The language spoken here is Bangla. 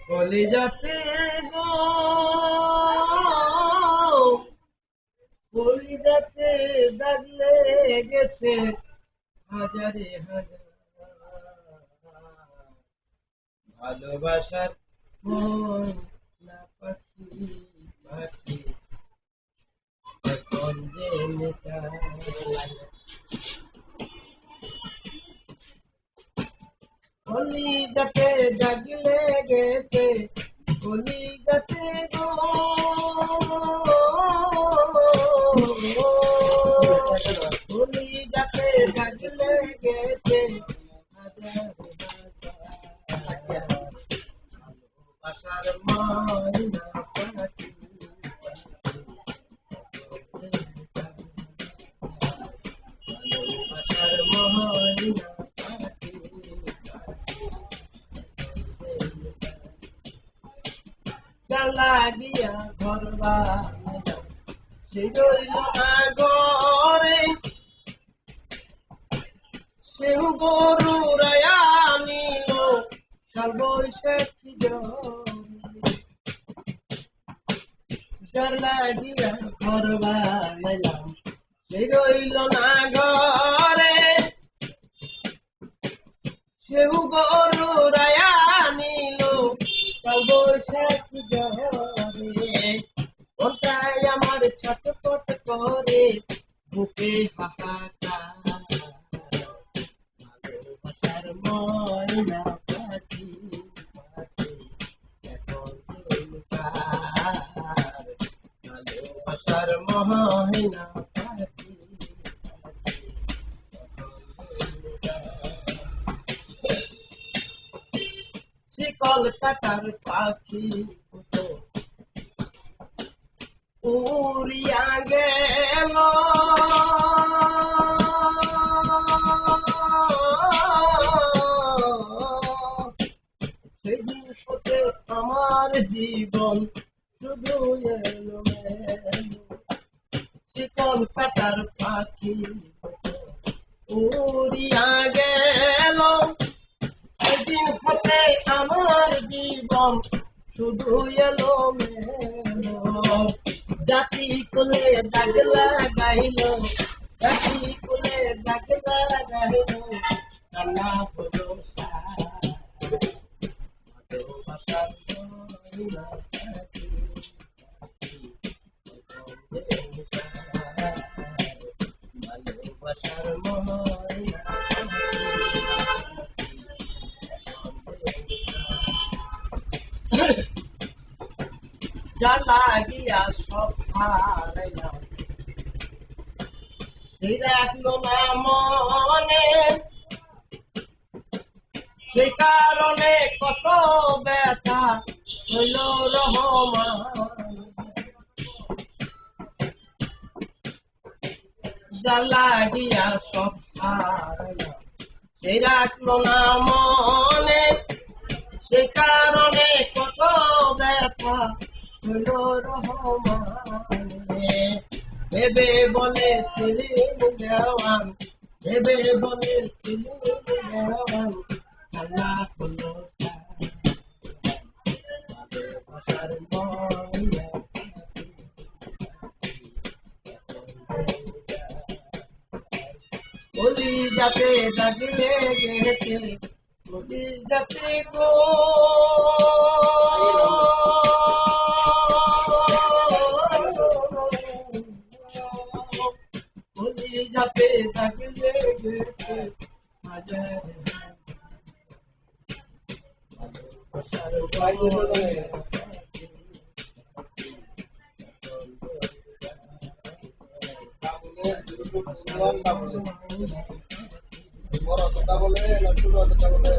কলিজাতে গো, কলিজাতে দাগ লেগেছে হাজারে হাজার, ভালোবাসার ময়না পাখি পাখি এখন যে নেতায়। কলিজাতে দাগ লেগেছে, কলিজাতে গো, কলিজাতে দাগ লেগেছে হাজার হাজার, ভালোবাসার ময়না পাখি ভালোবাসার ময়না পাখি লাগিয়া ঘর বানাইলাম, সে রইল না ঘরে, সেও গরু রায়া নিল কাল বৈশাখী জ্বর লাগিয়া ঘর বানাইলাম, সে রইল না ঘরে, সেও গরু রায়া নিল কাল বৈশাখী জ্বরে। ওটাই আমার ছটপট করে বুকে হাহাকার, ভালোবাসার ময়না পাখি পাখি এখন বেকার, ভালোবাসার ময়না পাখি পাখি এখন বেকার। শিকল কাটার পাখি উড়িয়া গেল, সেদিন হতে আমার জীবন শুধু এলোমেলো। শিকল কাটার পাখি উড়িয়া গেল, সেদিন হতে আমার জীবন শুধু এলোমেলো। জাতি কুলে দাগ লাগাইল, জাতি কুলে দাগ লাগাইল, কান্না হলো ভালোবাসার ময়না পাখি ভালোবাসার ময়না যা লাগিয়া সব হারাইলাম, সে রাখলো না মনে, সে কারণে কত ব্যথা হইল রহমান। যা লাগিয়া সব হারাইলাম, সে রাখলো না মনে, সে কারণে কত ব্যথা হইল রহমানে। ভেবে বলেছিলেন দেওয়ান, ভেবে বলেছিলেন দেওয়ান, কান্না হলো ভালোবাসার ময়না কলিজাতে দাগ লেগেছে, কলিজাতে গো, কলিজাতে দাগ লেগেছে হাজার ভালোবাসার ময়না বড় কথা বলে না ছোট কথা বলে